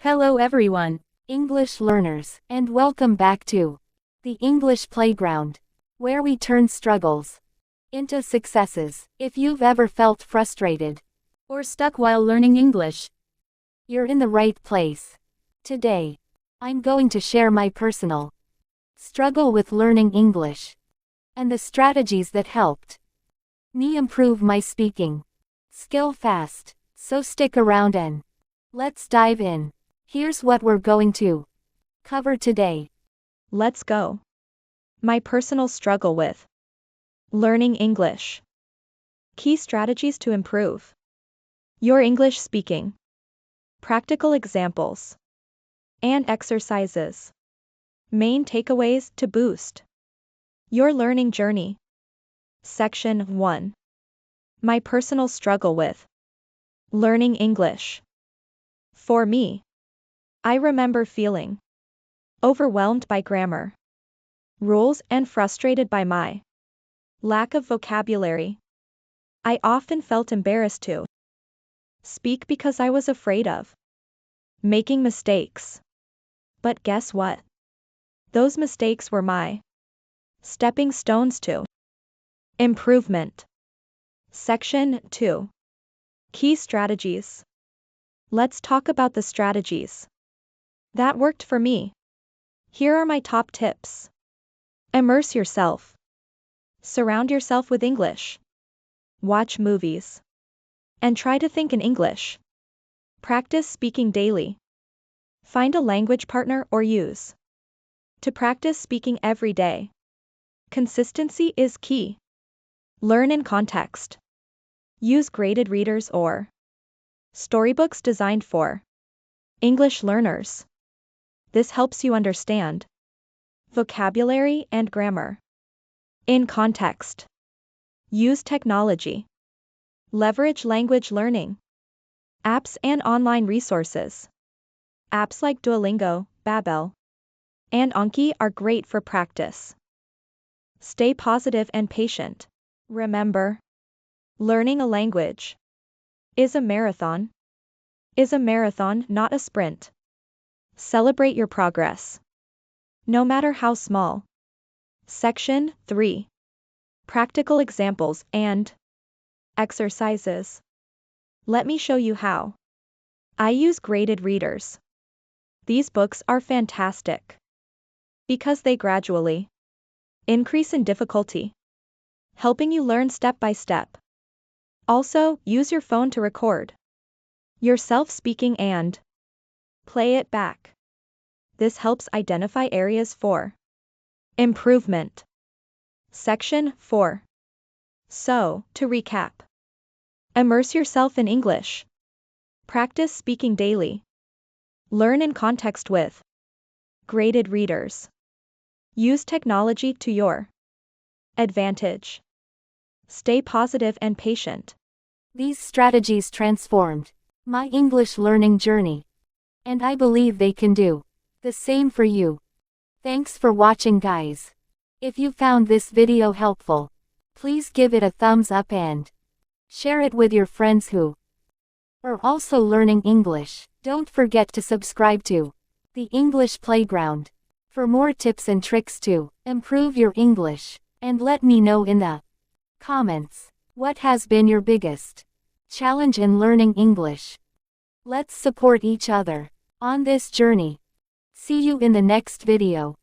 Hello everyone, English learners, and welcome back to the English Playground, where we turn struggles into successes. If you've ever felt frustrated or stuck while learning English, you're in the right place. Today, I'm going to share my personal struggle with learning English and the strategies that helped me improve my speaking skill fast. So stick around and let's dive in. Here's what we're going to cover today. Let's go. My personal struggle with learning English. Key strategies to improve your English speaking. Practical examples and exercises. Main takeaways to boost your learning journey. Section 1. My personal struggle with learning English. For me, I remember feeling overwhelmed by grammar rules and frustrated by my lack of vocabulary. I often felt embarrassed to speak because I was afraid of making mistakes. But guess what? Those mistakes were my stepping stones to improvement. Section 2. Key strategies. Let's talk about the strategies that worked for me. Here are my top tips. Immerse yourself. Surround yourself with English. Watch movies. And try to think in English. Practice speaking daily. Find a language partner or use to practice speaking every day. Consistency is key. Learn in context. Use graded readers or storybooks designed for English learners. This helps you understand vocabulary and grammar in context. Use technology. Leverage language learning apps and online resources. Apps like Duolingo, Babbel, and Anki are great for practice. Stay positive and patient. Remember, learning a language is a marathon, not a sprint. Celebrate your progress, no matter how small. Section 3. Practical examples and exercises. Let me show you how. I use graded readers. These books are fantastic because they gradually increase in difficulty, helping you learn step by step. Also, use your phone to record yourself speaking and play it back. This helps identify areas for improvement. Section 4. So, to recap, immerse yourself in English. Practice speaking daily. Learn in context with graded readers. Use technology to your advantage. Stay positive and patient. These strategies transformed my English learning journey, and I believe they can do the same for you. Thanks for watching, guys. If you found this video helpful, please give it a thumbs up and share it with your friends who are also learning English. Don't forget to subscribe to the English Playground for more tips and tricks to improve your English, and let me know in the comments what has been your biggest challenge in learning English. Let's support each other on this journey. See you in the next video.